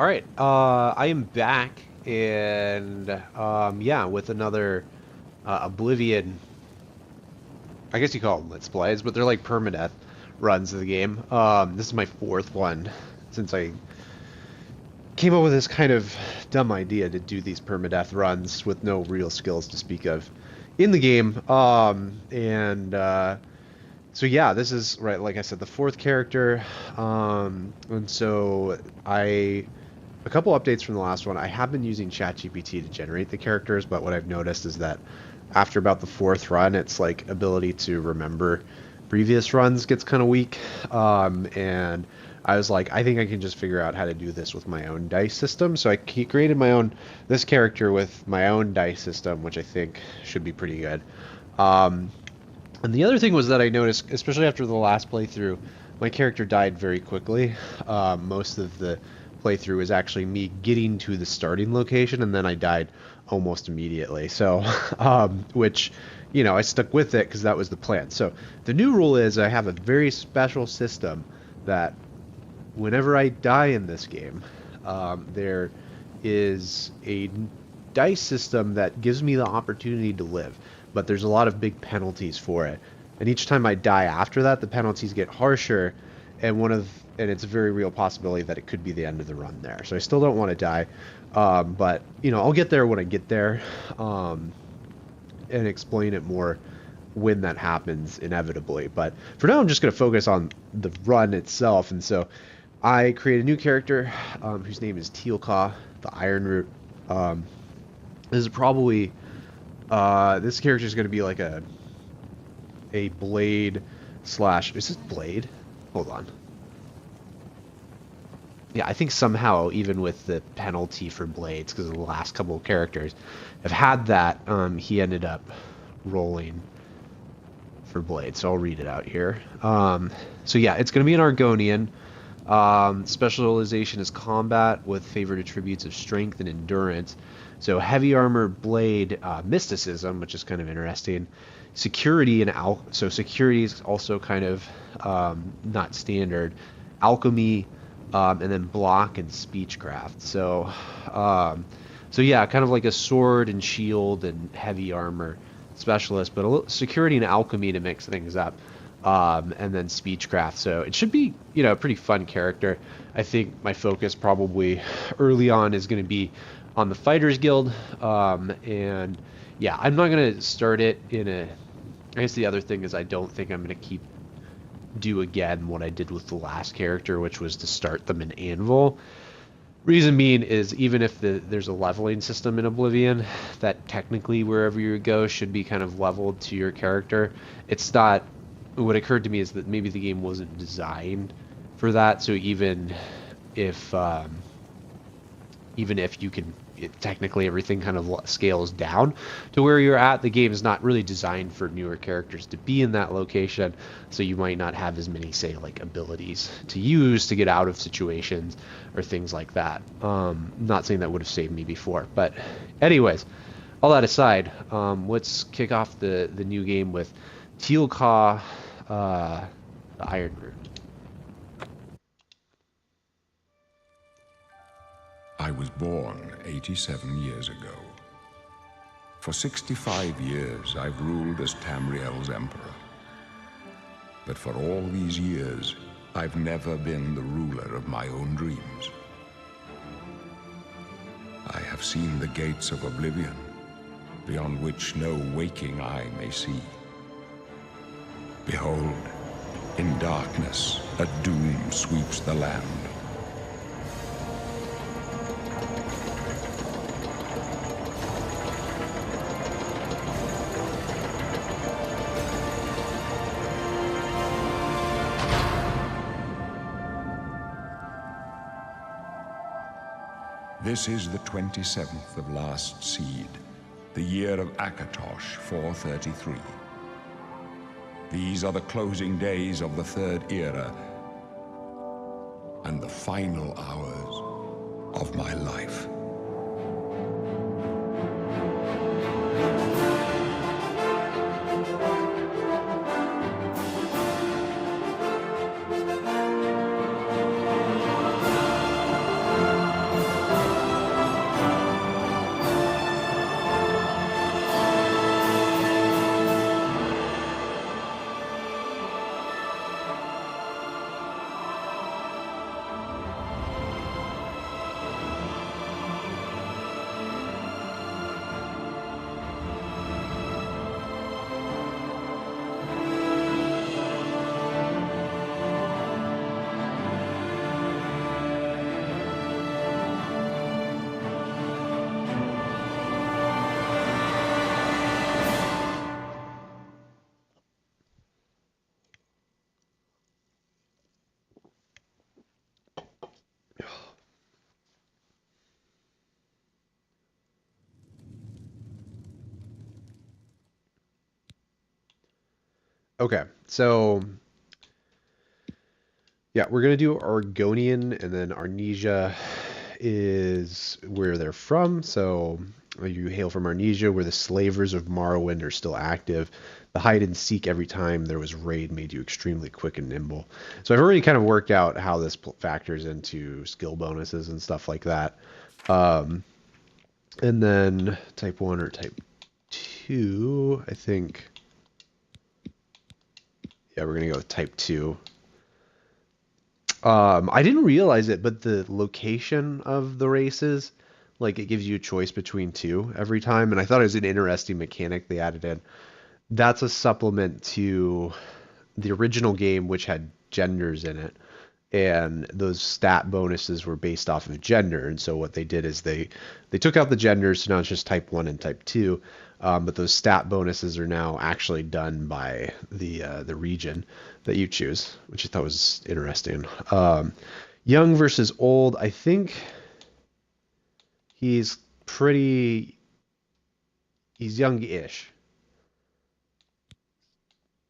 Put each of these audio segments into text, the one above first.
All right, I am back, and yeah, with another Oblivion. I guess you call them Let's Plays, but they're like permadeath runs of the game. This is my fourth one since I came up with this kind of dumb idea to do these permadeath runs with no real skills to speak of in the game. So yeah, this is right, like I said, the fourth character. And so a couple updates from the last one. I have been using ChatGPT to generate the characters, but what I've noticed is that after about the fourth run, its like ability to remember previous runs gets kind of weak. And I was like, I think I can just figure out how to do this with my own dice system. So I created my own this character with my own dice system, which I think should be pretty good. Um, and the other thing was that I noticed, especially after the last playthrough, my character died very quickly. Most of the playthrough was actually me getting to the starting location, and then I died almost immediately. So, which, I stuck with it because that was the plan. So the new rule is I have a very special system that whenever I die in this game, there is a dice system that gives me the opportunity to live, but there's a lot of big penalties for it. And each time I die after that, the penalties get harsher, and it's a very real possibility that it could be the end of the run there. So I still don't want to die, but I'll get there when I get there, and explain it more when that happens inevitably. But for now, I'm just going to focus on the run itself, and so I create a new character whose name is Teal'ca, the Iron Root. This is probably this character is going to be like a blade slash. Is this blade? Hold on. Yeah, I think somehow even with the penalty for blades, because the last couple of characters have had that, he ended up rolling for blades. So I'll read it out here. So yeah, it's going to be an Argonian. Specialization is combat with favored attributes of strength and endurance. So heavy armor, blade, mysticism, which is kind of interesting. Security so security is also kind of not standard. Alchemy, and then block and speechcraft. So yeah, kind of like a sword and shield and heavy armor specialist, but a little security and alchemy to mix things up. And then speechcraft. So it should be, a pretty fun character. I think my focus probably early on is going to be on the Fighters Guild. And yeah, I'm not going to start it I guess the other thing is I don't think I'm going to do again what I did with the last character, which was to start them in Anvil. Reason being is even if there's a leveling system in Oblivion, that technically wherever you go should be kind of leveled to your character. It's not. What occurred to me is that maybe the game wasn't designed for that. So even if you can, technically everything kind of scales down to where you're at, the game is not really designed for newer characters to be in that location. So you might not have as many, say, like abilities to use to get out of situations or things like that. Not saying that would have saved me before, but anyways, all that aside, let's kick off the new game with Teal'ca, the Iron Root. I was born 87 years ago. For 65 years, I've ruled as Tamriel's emperor. But for all these years, I've never been the ruler of my own dreams. I have seen the gates of oblivion, beyond which no waking eye may see. Behold, in darkness, a doom sweeps the land. This is the 27th of Last Seed, the year of Akatosh 433. These are the closing days of the Third Era and the final hours of my life. Okay, so yeah, we're gonna do Argonian, and then Arnesia is where they're from. So you hail from Arnesia, where the slavers of Morrowind are still active. The hide and seek every time there was raid made you extremely quick and nimble. So I've already kind of worked out how this factors into skill bonuses and stuff like that. Um, and then type 1 or type 2, I think. Yeah, we're gonna go with type 2. I didn't realize it, but the location of the races, like it gives you a choice between two every time, and I thought it was an interesting mechanic they added in. That's a supplement to the original game, which had genders in it, and those stat bonuses were based off of gender. And so what they did is they took out the genders, so now it's just type 1 and type 2. But those stat bonuses are now actually done by the region that you choose, which I thought was interesting. Young versus old, I think he's pretty he's young-ish.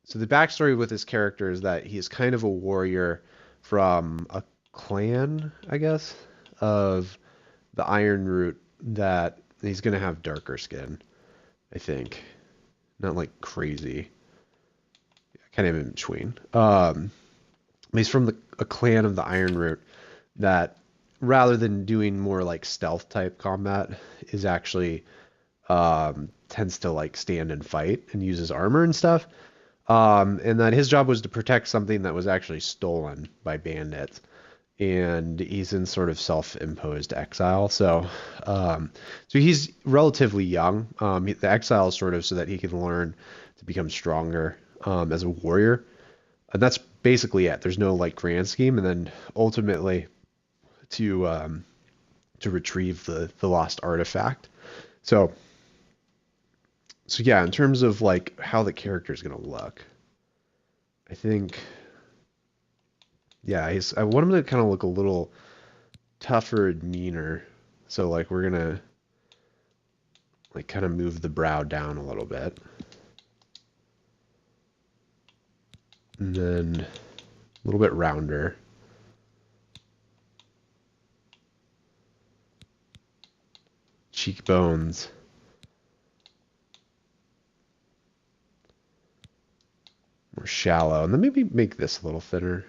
So the backstory with his character is that he's kind of a warrior from a clan, I guess, of the Iron Root, that he's gonna have darker skin, I think. Not like crazy. Kind of in between. He's from a clan of the Iron Root that, rather than doing more like stealth type combat, is actually tends to like stand and fight and uses armor and stuff. And that his job was to protect something that was actually stolen by bandits. And he's in sort of self-imposed exile. So he's relatively young. The exile is sort of so that he can learn to become stronger as a warrior, and that's basically it. There's no like grand scheme, and then ultimately to retrieve the lost artifact. So so yeah, in terms of like how the character is gonna look, I think yeah, I want him to kind of look a little tougher and meaner. So like we're gonna like kind of move the brow down a little bit. And then a little bit rounder. Cheekbones. More shallow. And then maybe make this a little thinner.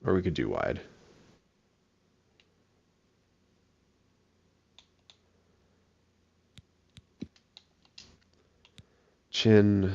Or we could do wide. Chin.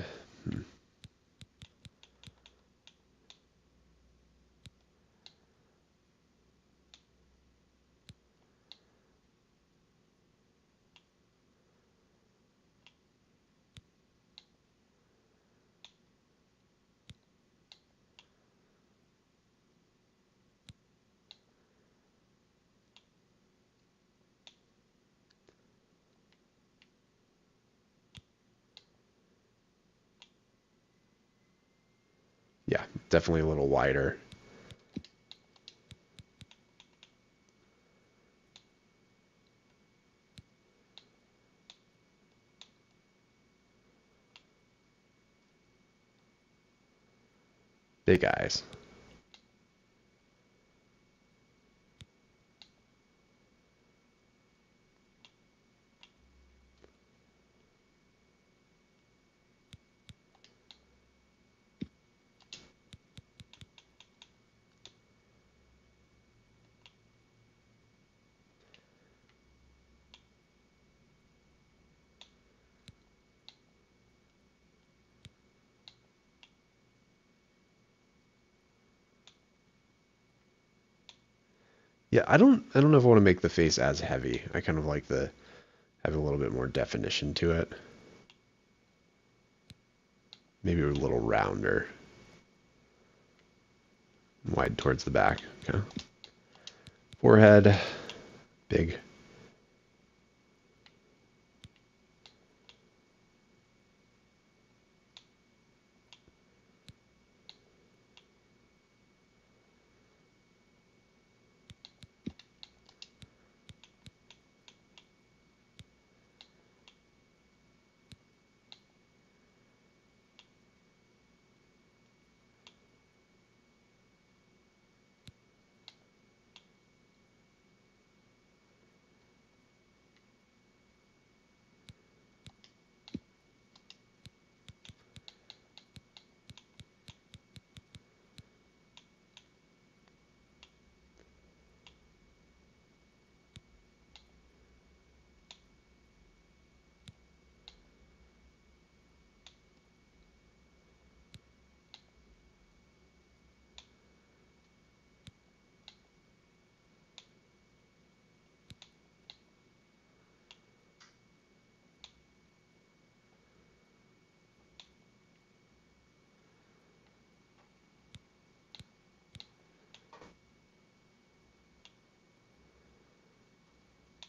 Yeah, definitely a little wider. Big eyes. Yeah, I don't know if I want to make the face as heavy. I kind of like the have a little bit more definition to it. Maybe a little rounder. Wide towards the back. Okay. Forehead. Big.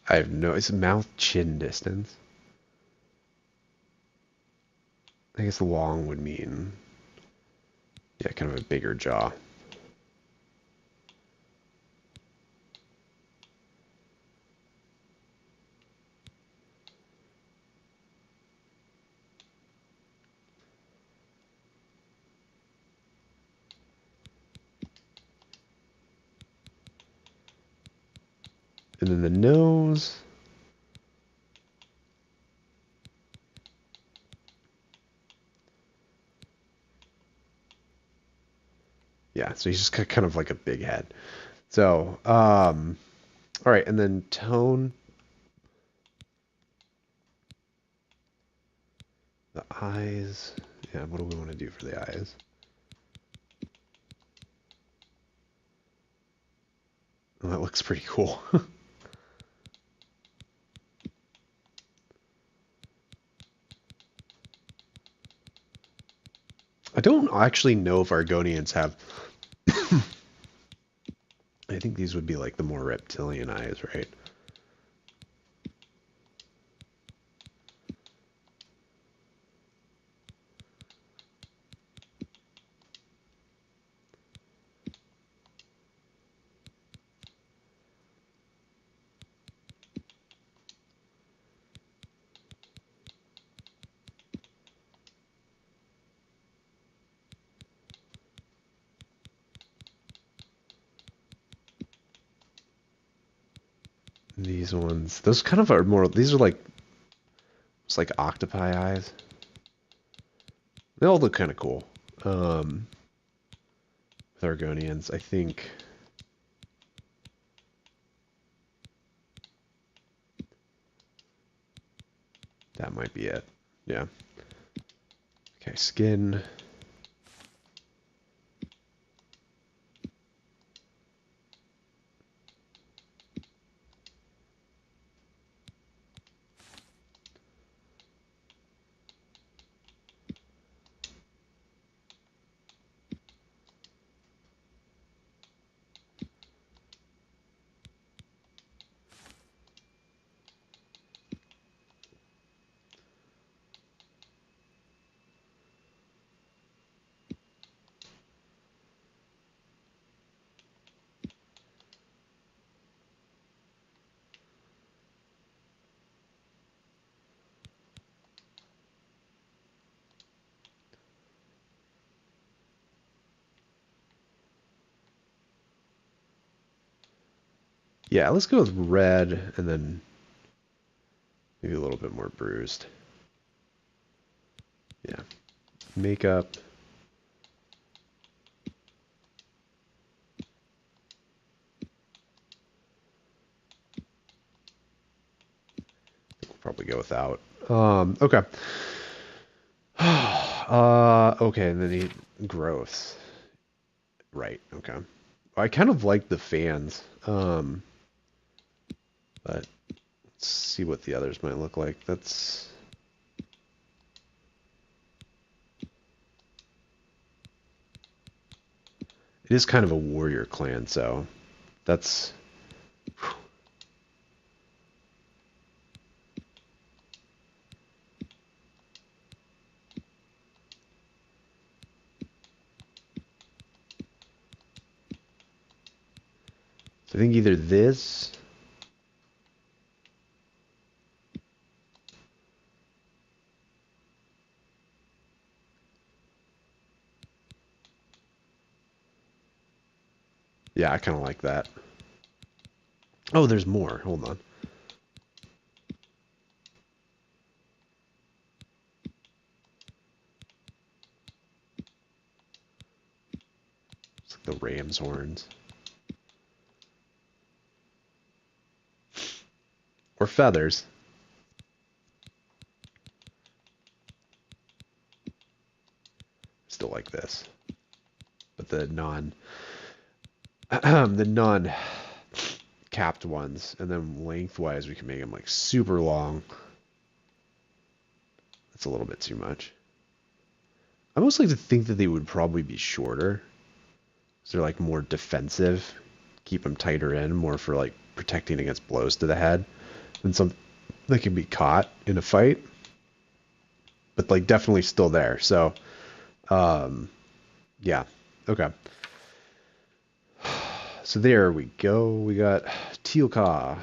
I have no. It's mouth chin distance. I guess long would mean, yeah, kind of a bigger jaw. And then the nose. Yeah, so he's just kind of like a big head. So, all right, and then tone. The eyes. Yeah, what do we want to do for the eyes? Oh, that looks pretty cool. I don't actually know if Argonians have. I think these would be like the more reptilian eyes, right? These ones, those kind of are more. These are like, it's like octopi eyes. They all look kind of cool. With Argonians, I think. That might be it. Yeah. Okay, skin. Yeah, let's go with red and then maybe a little bit more bruised. Yeah. Makeup. We'll probably go without. Okay. Okay, and then the growth. Right, okay. I kind of like the fans. But let's see what the others might look like. That's it is kind of a warrior clan, so that's so I think either this. Yeah, I kind of like that. Oh, there's more. Hold on. It's like the ram's horns. Or feathers. Still like this. But the the non capped ones, and then lengthwise we can make them like super long. That's a little bit too much. I almost like to think that they would probably be shorter. So they're like more defensive, keep them tighter in, more for like protecting against blows to the head. and some that can be caught in a fight, but like definitely still there. So, yeah, okay. So there we go. We got Teal'ca.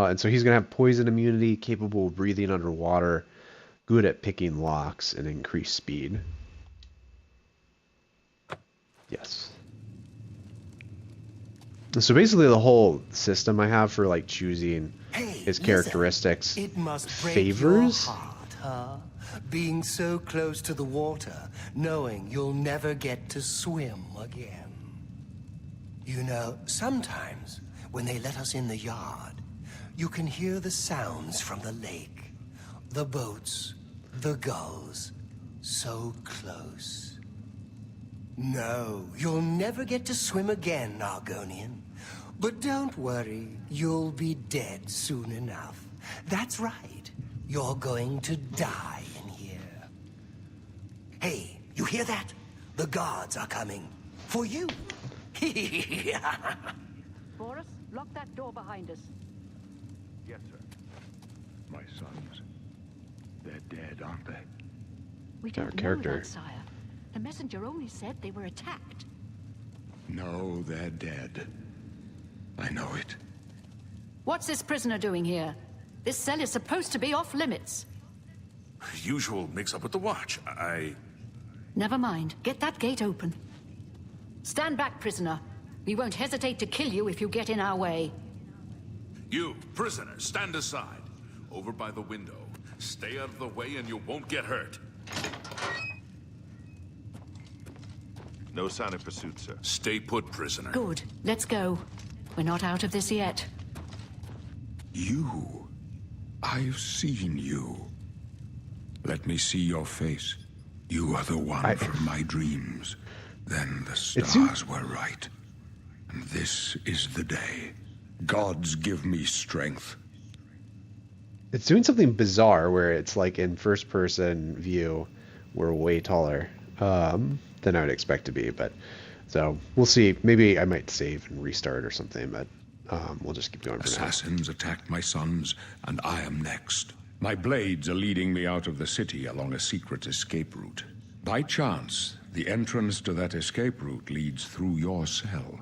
And so he's going to have poison immunity, capable of breathing underwater, good at picking locks, and increased speed. Yes. So basically the whole system I have for like choosing his characteristics it must favors. break your heart, huh? Being so close to the water, knowing you'll never get to swim again. You know, sometimes when they let us in the yard, you can hear the sounds from the lake. The boats, the gulls, so close. No, you'll never get to swim again, Argonian. But don't worry, you'll be dead soon enough. That's right, you're going to die in here. Hey, you hear that? The guards are coming. For you. Boris, lock that door behind us. Yes, sir. My sons. They're dead, aren't they? We don't know character. that, sire. The messenger only said they were attacked. No, they're dead. I know it. What's this prisoner doing here? This cell is supposed to be off limits. Usual mix-up with the watch. Never mind. Get that gate open. Stand back, prisoner. We won't hesitate to kill you if you get in our way. You, prisoner, stand aside. Over by the window. Stay out of the way and you won't get hurt. No sign of pursuit, sir. Stay put, prisoner. Good. Let's go. We're not out of this yet. You. I've seen you. Let me see your face. You are the one from my dreams. Then the stars were right. And this is the day. Gods give me strength. It's doing something bizarre where it's like in first person view, we're way taller than I would expect to be. But so we'll see. Maybe I might save and restart or something, but we'll just keep going for now. Assassins attacked my sons, and I am next. My blades are leading me out of the city along a secret escape route. By chance, the entrance to that escape route leads through your cell.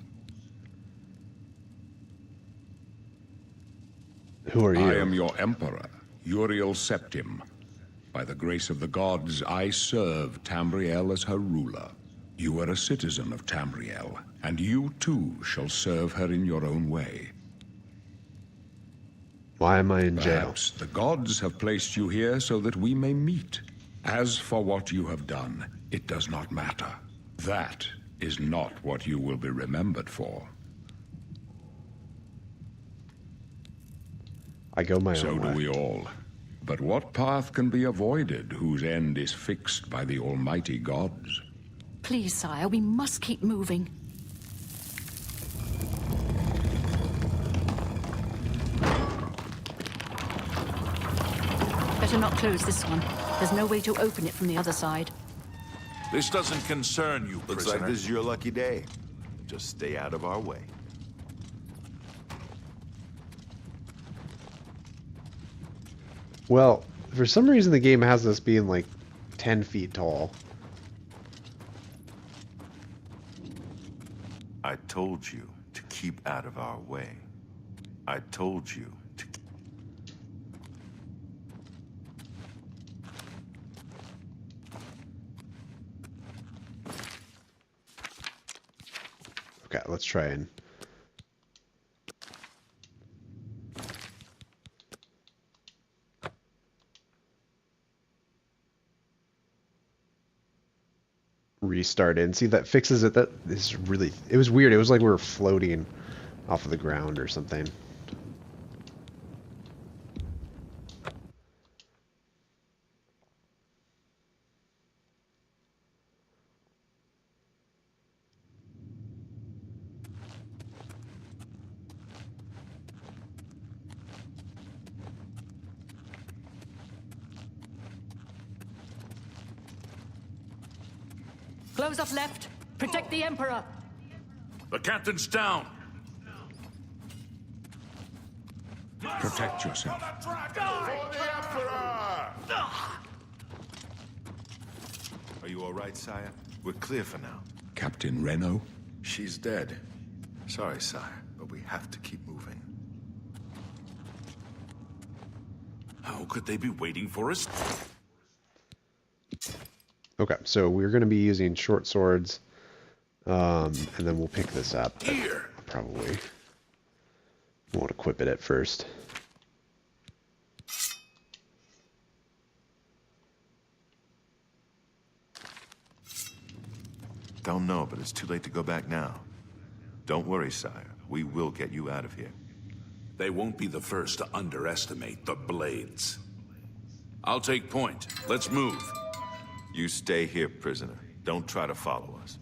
Who are you? I am your emperor, Uriel Septim. By the grace of the gods, I serve Tamriel as her ruler. You are a citizen of Tamriel, and you too shall serve her in your own way. Why am I in jail? Perhaps the gods have placed you here so that we may meet. As for what you have done, it does not matter. That is not what you will be remembered for. I go my So own do way. we all. But what path can be avoided whose end is fixed by the almighty gods? Please, sire, we must keep moving. Better not close this one. There's no way to open it from the other side. This doesn't concern you, Looks prisoner. like this is your lucky day. Just stay out of our way. Well, for some reason the game has us being like 10 feet tall. I told you to keep out of our way. I told you to... Okay, let's try and... restart it and see if that fixes it. That is really... It was weird. It was like we were floating off of the ground or something. Close up left. Protect the Emperor. The captain's down. Protect yourself. Are you all right, sire? We're clear for now. Captain Reno? She's dead. Sorry, sire, but we have to keep moving. How could they be waiting for us? Okay, so we're going to be using short swords, and then we'll pick this up. Here. Probably won't equip it at first. Don't know, but it's too late to go back now. Don't worry, sire. We will get you out of here. They won't be the first to underestimate the Blades. I'll take point. Let's move. You stay here, prisoner. Don't try to follow us.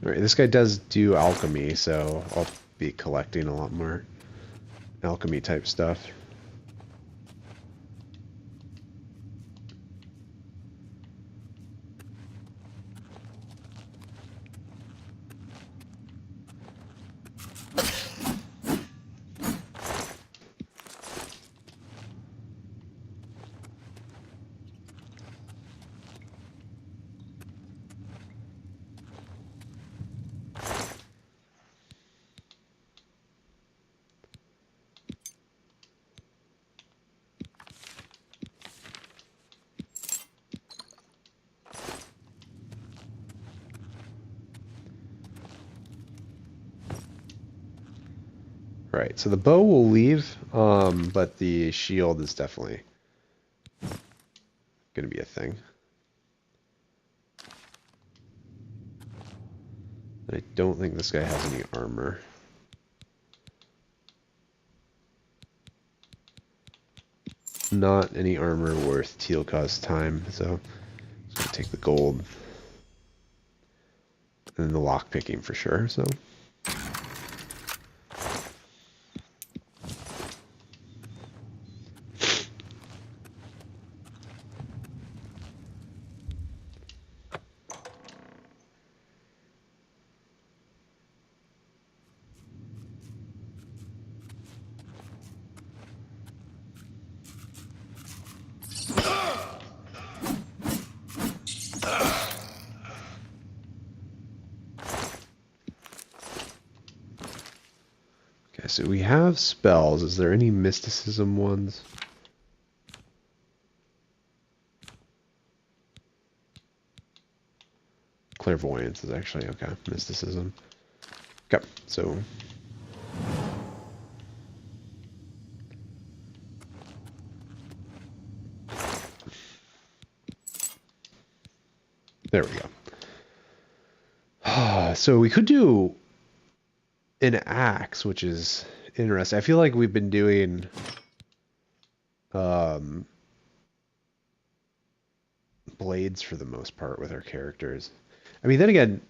Alright, this guy does do alchemy, so I'll be collecting a lot more alchemy type stuff. Right, so the bow will leave, but the shield is definitely going to be a thing. And I don't think this guy has any armor. Not any armor worth Teal'c's time, so just going to take the gold. And then the lock picking for sure, so... So we have spells. Is there any mysticism ones? Clairvoyance is actually okay. Mysticism. Okay, so there we go. So we could do an axe, which is interesting. I feel like we've been doing blades for the most part with our characters. I mean, then again,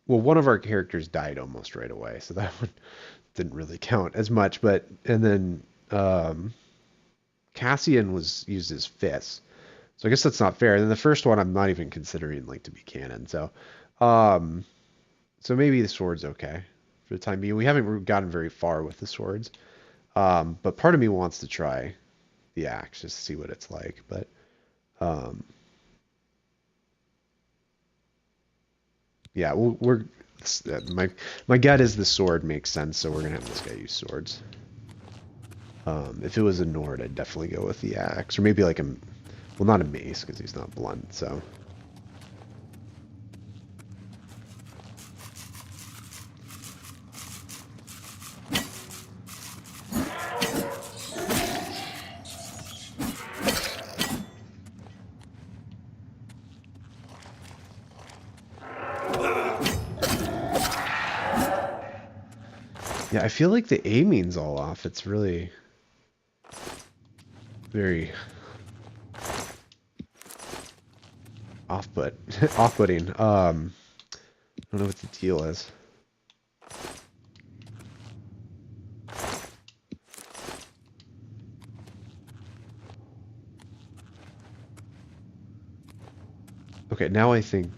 well, one of our characters died almost right away, so that one didn't really count as much. But and then Cassian was used his fists, so I guess that's not fair. And then the first one, I'm not even considering like to be canon. So, so maybe the sword's okay for the time being. We haven't gotten very far with the swords, but part of me wants to try the axe just to see what it's like. But yeah, my gut is the sword makes sense, so we're gonna have this guy use swords. If it was a Nord, I'd definitely go with the axe, or maybe like a, well, not a mace because he's not blunt. So. Yeah, I feel like the aiming's all off. It's really very off-putting. I don't know what the deal is. Okay, now I think.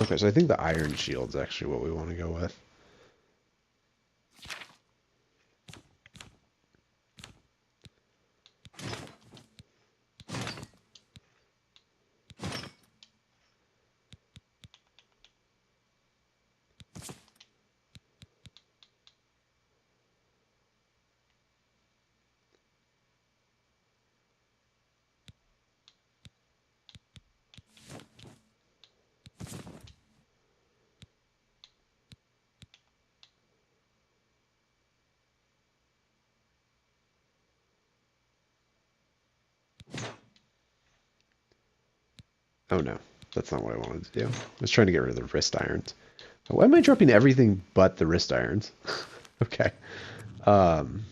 Okay, so I think the iron shield's actually what we want to go with. Oh no, that's not what I wanted to do. I was trying to get rid of the wrist irons. Why am I dropping everything but the wrist irons? Okay. Um,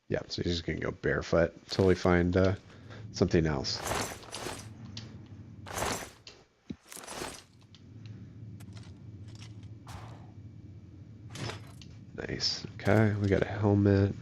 yeah, so you're just gonna go barefoot until we find something else. Nice. Okay, we got a helmet.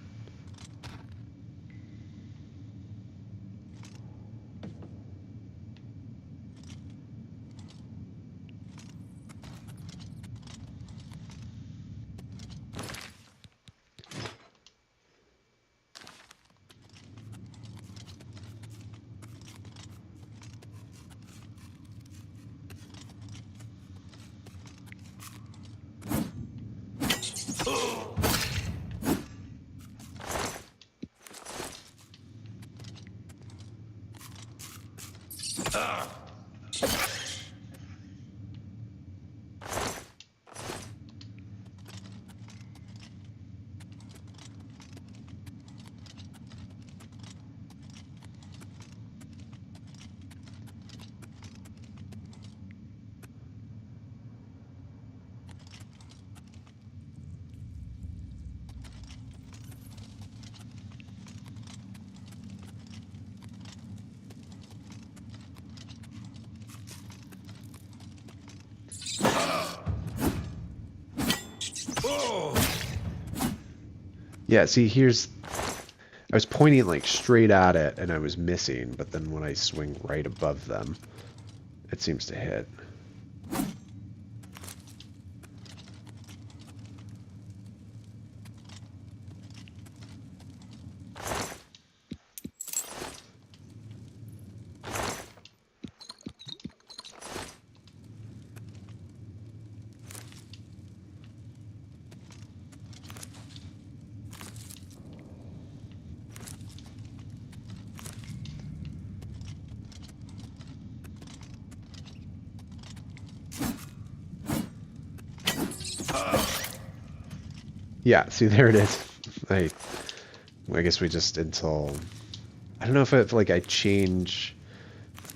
Yeah, see, here's... I was pointing like straight at it and I was missing, but then when I swing right above them, it seems to hit. Yeah, see, there it is. I guess we just until I don't know if like I change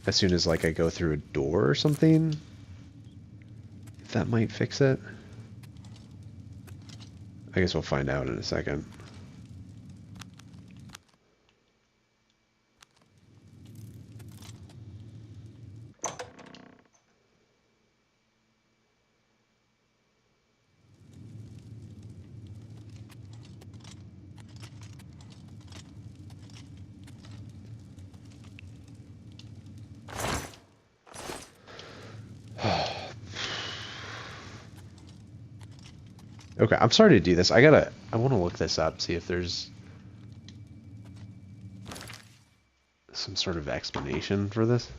as soon as like I go through a door or something. If that might fix it. I guess we'll find out in a second. Okay, I'm sorry to do this. I want to look this up, see if there's some sort of explanation for this.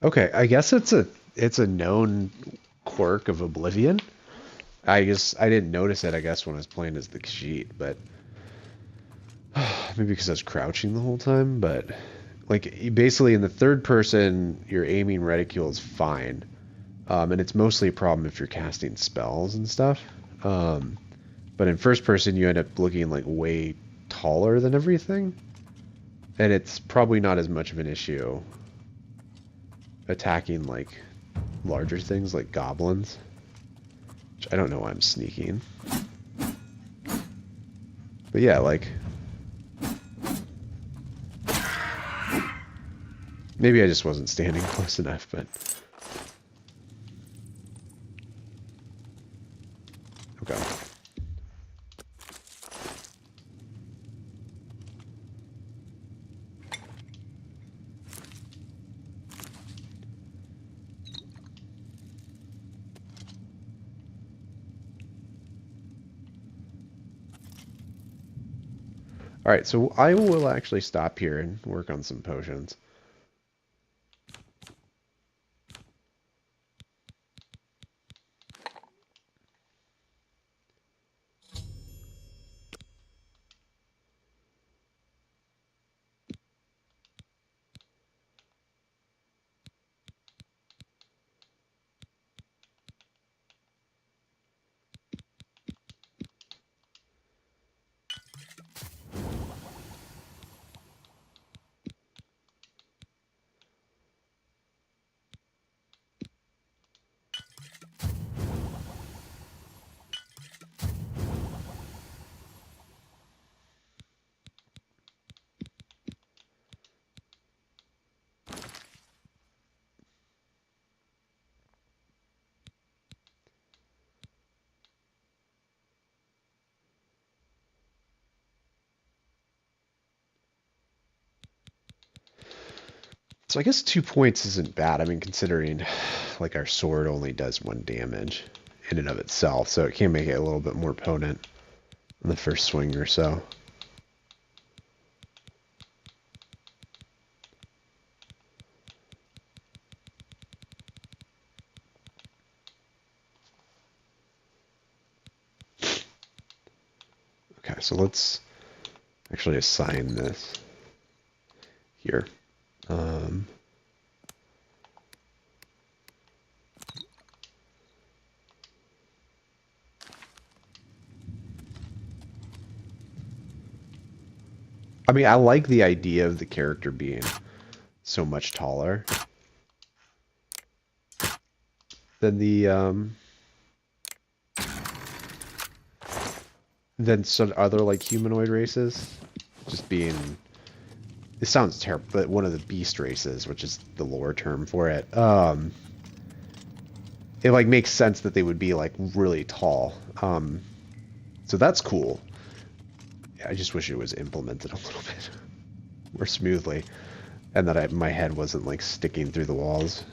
Okay, I guess it's a known quirk of Oblivion. I guess I didn't notice it, I guess, when I was playing as the Khajiit, but maybe because I was crouching the whole time, but like basically in the third person, your aiming reticule is fine. And it's mostly a problem if you're casting spells and stuff. But in first person, you end up looking like way taller than everything. And it's probably not as much of an issue attacking like larger things like goblins. Which I don't know why I'm sneaking. But yeah, like... maybe I just wasn't standing close enough, but... okay. Alright, so I will actually stop here and work on some potions. So I guess 2 points isn't bad. I mean, considering like our sword only does 1 damage in and of itself, so it can make it a little bit more potent in the first swing or so. Okay, so let's actually assign this here. I mean, I like the idea of the character being so much taller than than some other like humanoid races. Just being, it sounds terrible, but one of the beast races, which is the lore term for it, it like makes sense that they would be like really tall. So that's cool. I just wish it was implemented a little bit more smoothly, and that my head wasn't like sticking through the walls.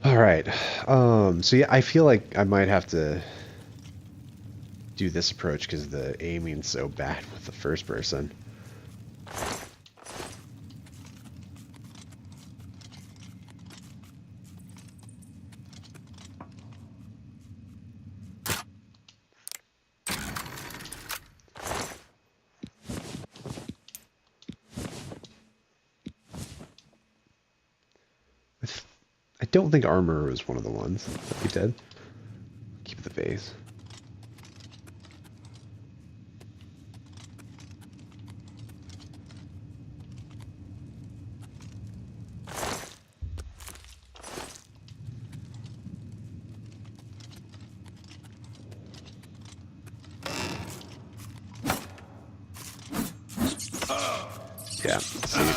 All right. So yeah, I feel like I might have to do this approach because the aiming's so bad with the first person. I don't think armor was one of the ones that we did. Keep the base. Yeah, see.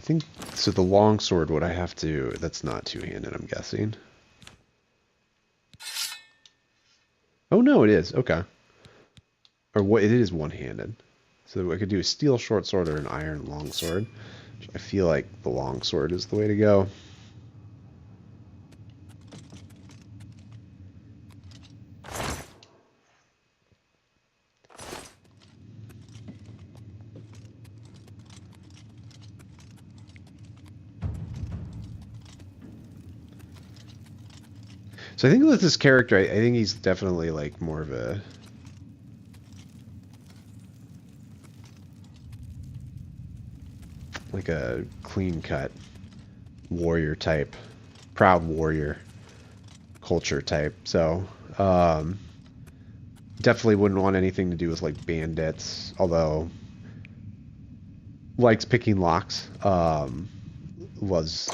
think so. The longsword would I have to? That's not two-handed, I'm guessing. Oh no, it is. Okay. Or what? It is one-handed. So I could do a steel short sword or an iron longsword. I feel like the longsword is the way to go. So I think with this character, I think he's definitely like more of a clean-cut warrior type, proud warrior culture type. So definitely wouldn't want anything to do with like bandits, although likes picking locks. Was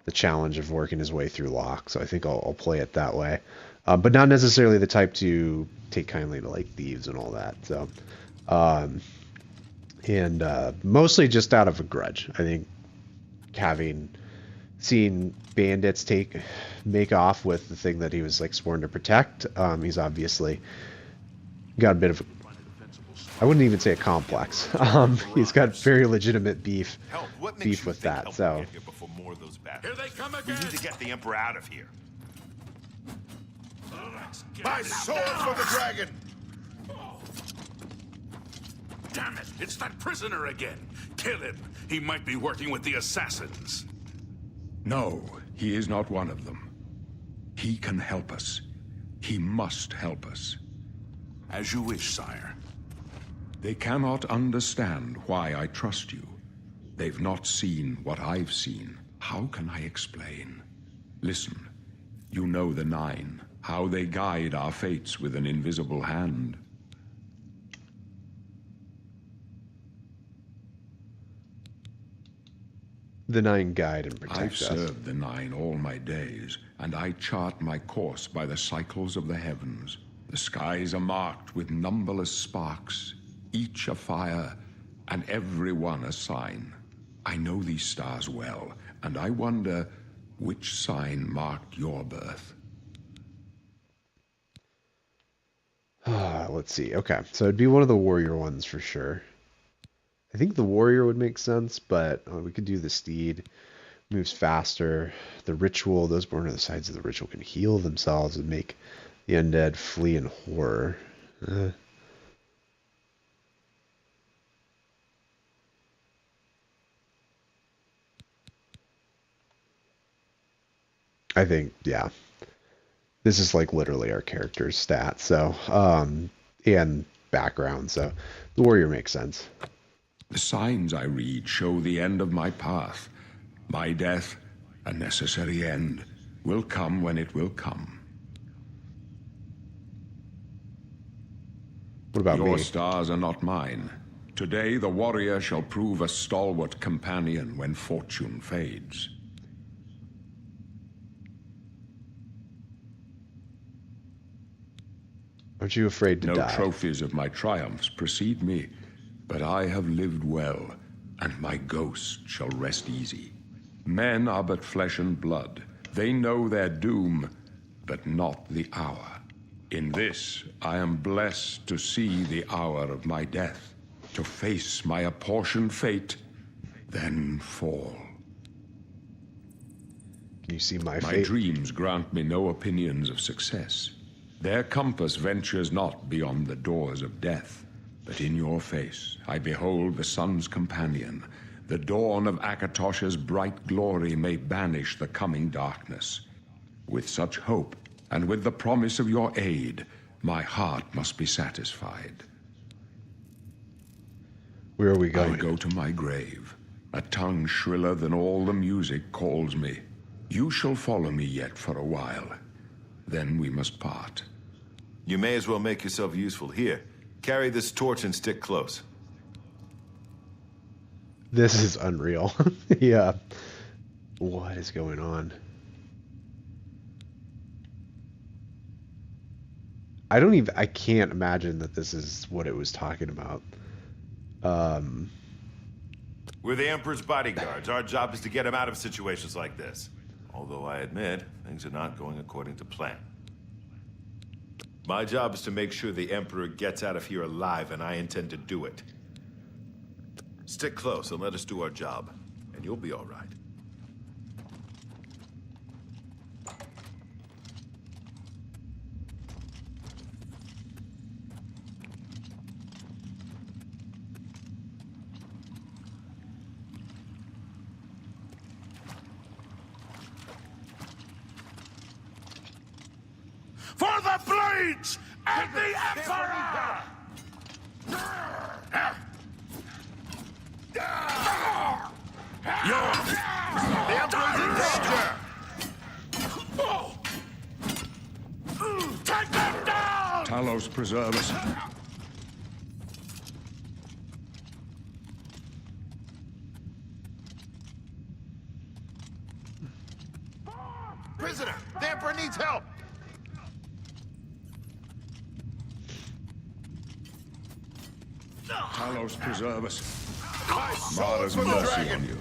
the challenge of working his way through locks, so I think I'll play it that way. But not necessarily the type to take kindly to like thieves and all that. So mostly just out of a grudge. I think seen bandits make off with the thing that he was like sworn to protect, he's obviously got a bit of I wouldn't even say a complex. He's got very legitimate beef with that. So Here they come again. We need to get the Emperor out of here. My sword for the dragon! Damn it! It's that prisoner again. Kill him. He might be working with the assassins. No, he is not one of them. He can help us. He must help us. As you wish, sire. They cannot understand why I trust you. They've not seen what I've seen. How can I explain? Listen, you know the Nine, how they guide our fates with an invisible hand. the Nine guide and protect I've us. served the Nine all my days, and I chart my course by the cycles of the heavens. The skies are marked with numberless sparks, each a fire, and every one a sign. I know these stars well, and I wonder which sign marked your birth. Let's see. Okay, so it'd be one of the warrior ones for sure. I think the warrior would make sense, but we could do the steed. Moves faster. The ritual, those born on the sides of the ritual can heal themselves and make the undead flee in horror. I think, yeah. This is like literally our character's stats, so, and background, so the warrior makes sense. The signs I read show the end of my path. My death, a necessary end, will come when it will come. What about Your me? stars are not mine. Today the warrior shall prove a stalwart companion when fortune fades. Aren't you afraid to No die? trophies of my triumphs precede me, but I have lived well, and my ghost shall rest easy. Men are but flesh and blood. They know their doom, but not the hour. In this, I am blessed to see the hour of my death, to face my apportioned fate, then fall. Can you see my My fate? dreams grant me no opinions of success. Their compass ventures not beyond the doors of death. But in your face I behold the sun's companion. The dawn of Akatosh's bright glory may banish the coming darkness. With such hope, and with the promise of your aid, my heart must be satisfied. Where are we going? I go to my grave. A tongue shriller than all the music calls me. You shall follow me yet for a while. Then we must part. You may as well make yourself useful. Here, carry this torch and stick close. This is unreal. Yeah. What is going on? I can't imagine that this is what it was talking about. We're the Emperor's bodyguards. Our job is to get him out of situations like this. Although I admit, things are not going according to plan. My job is to make sure the Emperor gets out of here alive, and I intend to do it. Stick close and let us do our job, and you'll be all right. For the Blades and the Emperor! The Emperor's in danger! Take them down! Talos preserve us. Prisoner! The Emperor needs help! Talos preserve us. My Mara's for the mercy dragon! on you.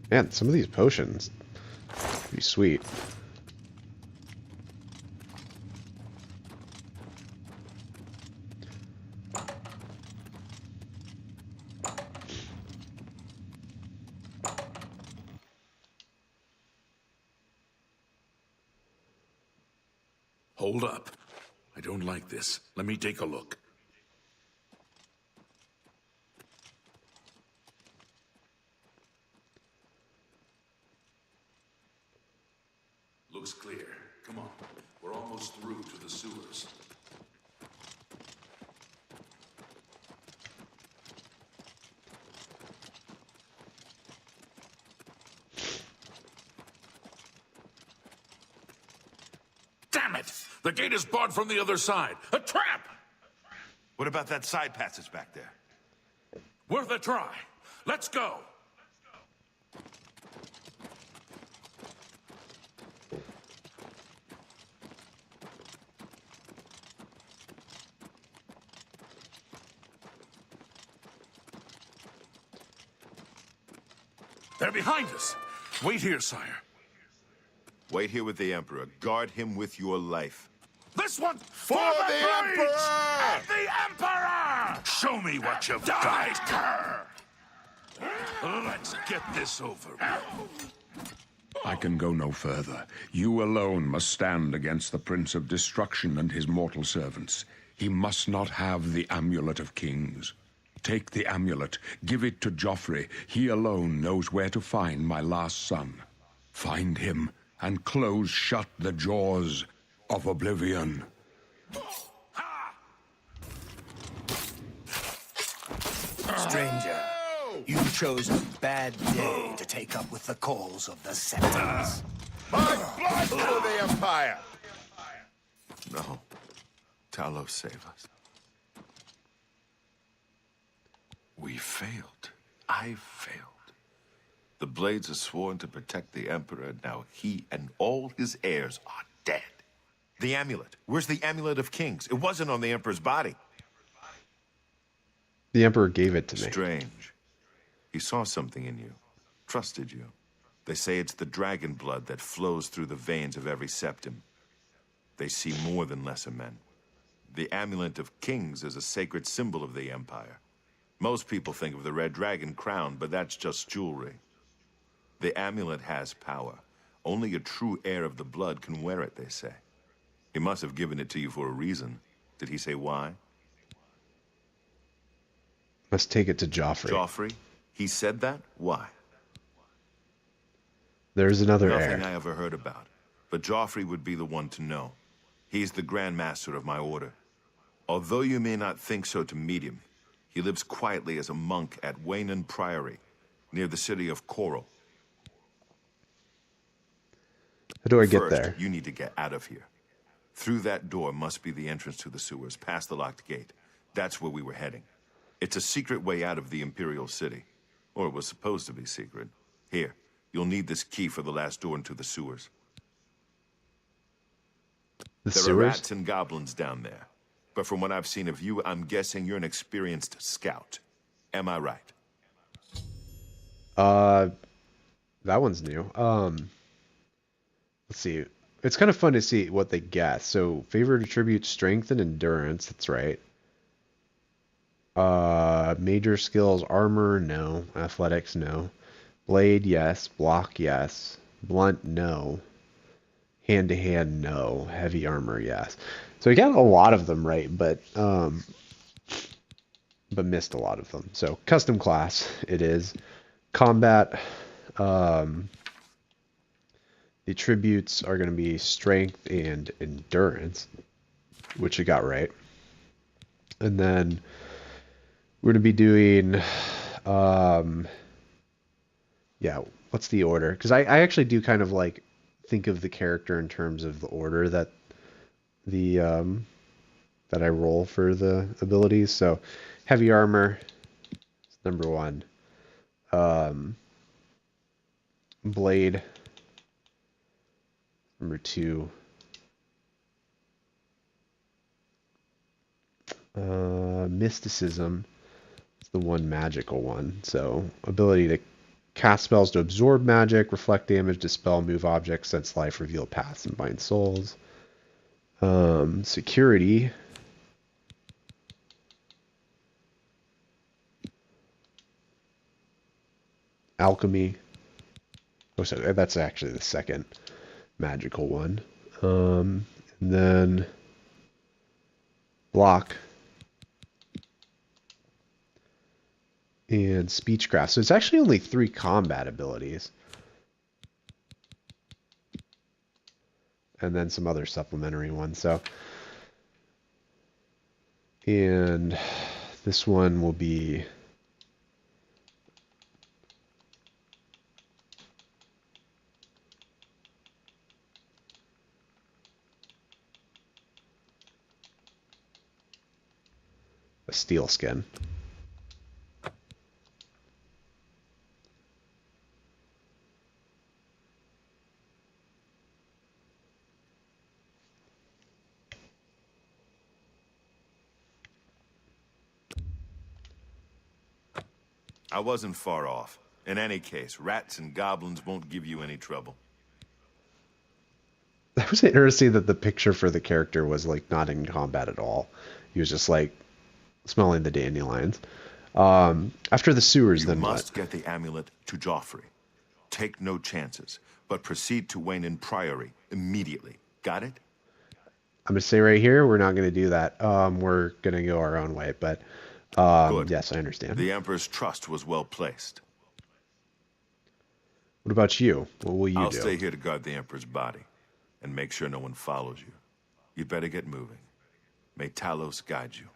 Man, some of these potions, pretty sweet. Hold up. I don't like this. Let me take a look. Looks clear. Come on. We're almost through to the sewers. Damn it! The gate is barred from the other side. A trap! What about that side passage back there? Worth a try. Let's go! They're behind us. Wait here, sire. Wait here with the Emperor. Guard him with your life. This one For the Emperor! And the Emperor! Show me what you've got. Let's get this over with. I can go no further. You alone must stand against the Prince of Destruction and his mortal servants. He must not have the Amulet of Kings. Take the amulet, give it to Joffrey. He alone knows where to find my last son. Find him and close shut the jaws of oblivion. Stranger, you chose a bad day to take up with the calls of the Sentinels. My blood for the Empire! No. Talos, save us. We failed. I failed. The Blades are sworn to protect the Emperor. Now he and all his heirs are dead. The amulet. Where's the Amulet of Kings? It wasn't on the Emperor's body. The Emperor gave it to me. Strange. He saw something in you. Trusted you. They say it's the dragon blood that flows through the veins of every septim. They see more than lesser men. The Amulet of Kings is a sacred symbol of the Empire. Most people think of the Red Dragon crown, but that's just jewelry. The amulet has power. Only a true heir of the blood can wear it, they say. He must have given it to you for a reason. Did he say why? Must take it to Joffrey. Joffrey? He said that? Why? There's another Nothing heir. I ever heard about. But Joffrey would be the one to know. He's the Grand Master of my order. Although you may not think so to meet him, he lives quietly as a monk at Waynon Priory, near the city of Coral. How do I get First, there? you need to get out of here. Through that door must be the entrance to the sewers, past the locked gate. That's where we were heading. It's a secret way out of the Imperial City. Or it was supposed to be secret. Here, You'll need this key for the last door into the sewers. The There are sewers? rats and goblins down there. But from what I've seen of you, I'm guessing you're an experienced scout. Am I right? That one's new. Let's see. It's kind of fun to see what they guess. So, favorite attributes strength and endurance. That's right. Major skills, armor, no. Athletics, no. Blade, yes. Block, yes. Blunt, no. Hand to hand, no. Heavy armor, yes. So we got a lot of them right, but missed a lot of them. So custom class it is. Combat, the attributes are going to be strength and endurance, which you got right. And then we're going to be doing, yeah, what's the order? Because I actually do kind of like think of the character in terms of the order that the that I roll for the abilities. So heavy armor is number 1. Blade number 2. Mysticism is the one magical one. So ability to cast spells to absorb magic, reflect damage, dispel, move objects, sense life, reveal paths, and bind souls. Security. Alchemy. Oh, so that's actually the second magical one. And then block. And speechcraft. So it's actually only 3 combat abilities. And then some other supplementary ones. So, and this one will be a steel skin. I wasn't far off. In any case, rats and goblins won't give you any trouble. That was interesting that the picture for the character was like not in combat at all. He was just like smelling the dandelions. After the sewers, You then must what? get the amulet to Joffrey. Take no chances, but proceed to Wayne Priory immediately. Got it? I'm gonna say right here, we're not gonna do that. We're gonna go our own way, but Good. yes, I understand. The Emperor's trust was well placed. What about you? What will you I'll do? stay here to guard the Emperor's body and make sure no one follows you. You better get moving. May Talos guide you.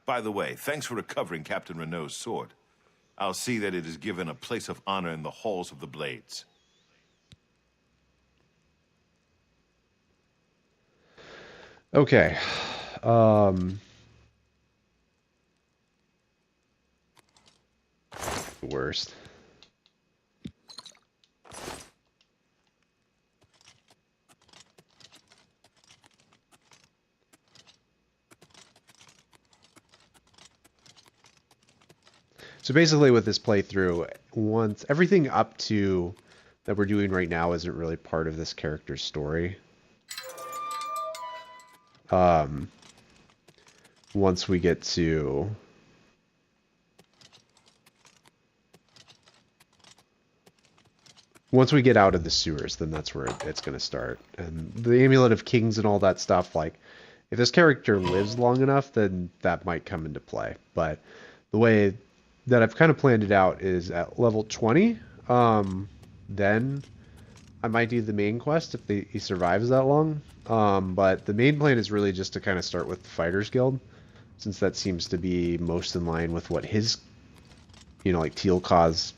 By the way, thanks for recovering Captain Renault's sword. I'll see that it is given a place of honor in the halls of the Blades. Okay. The worst. So basically with this playthrough, once everything up to that we're doing right now isn't really part of this character's story. Once we get to out of the sewers, then that's where it's going to start. And the Amulet of Kings and all that stuff, like, if this character lives long enough, then that might come into play. But the way that I've kind of planned it out is at level 20, then I might do the main quest if he survives that long. But the main plan is really just to kind of start with the Fighters Guild, since that seems to be most in line with what his, like Teal Kaw's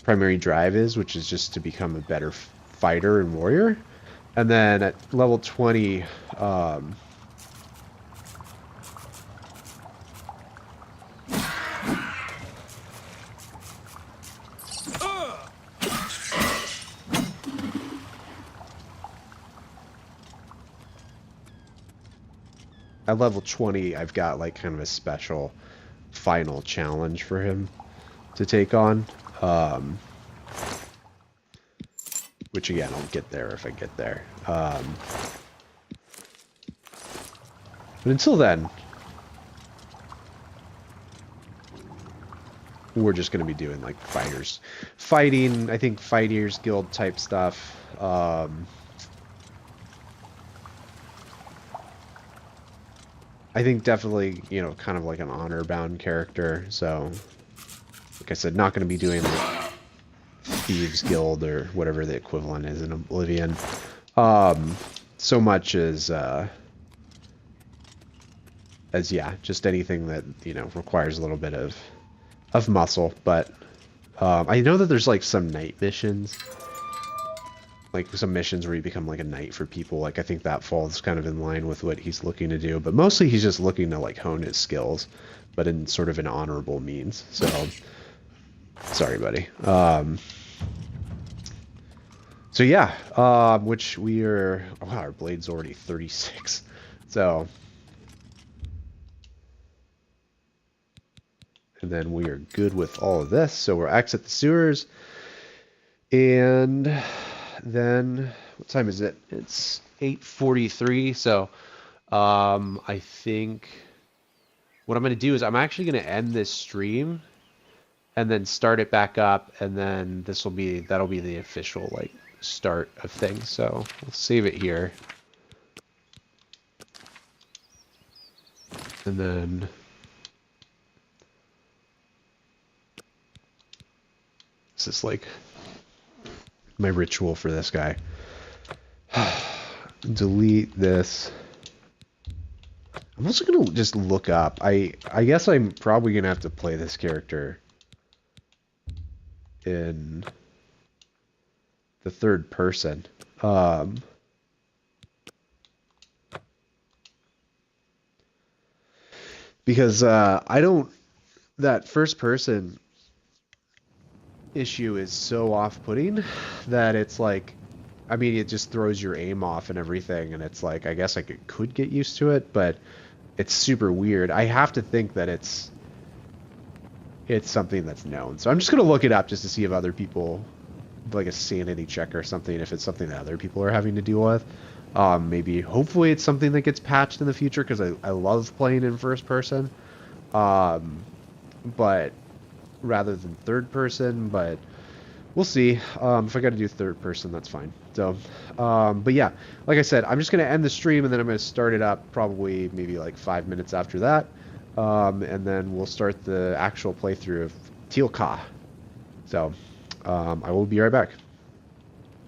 primary drive is, which is just to become a better fighter and warrior. And then at level 20, at level 20, I've got like kind of a special final challenge for him to take on. Which again, I'll get there if I get there. But until then, we're just going to be doing like fighting, I think Fighters Guild type stuff. I think definitely, you know, kind of like an honor-bound character. So, like I said, not going to be doing like Thieves Guild or whatever the equivalent is in Oblivion. So much as yeah, just anything that, you know, requires a little bit of muscle. But I know that there's like some night missions. Like some missions where you become like a knight for people. Like I think that falls kind of in line with what he's looking to do. But mostly he's just looking to like hone his skills, but in sort of an honorable means. So sorry, buddy. So yeah, which we are. Oh, wow, our blade's already 36. So. And then we are good with all of this. So we'll exit the sewers. And then, what time is it? It's 8:43. So I think what I'm going to do is I'm actually going to end this stream and then start it back up. And then that'll be the official like start of things. So we'll save it here. And then this is like my ritual for this guy. Delete this. I'm also gonna just look up. I guess I'm probably gonna have to play this character in the third person. Because I don't. That first person issue is so off-putting that it's like, I mean, it just throws your aim off and everything, and it's like, I guess I could get used to it, but it's super weird. I have to think that it's something that's known. So I'm just going to look it up just to see if other people, like a sanity check or something, if it's something that other people are having to deal with. Maybe, hopefully it's something that gets patched in the future, because I love playing in first person. But rather than third person, but we'll see. If I got to do third person, that's fine. So, but yeah, like I said, I'm just going to end the stream and then I'm going to start it up probably maybe like 5 minutes after that. And then we'll start the actual playthrough of Teal Ka. So, I will be right back.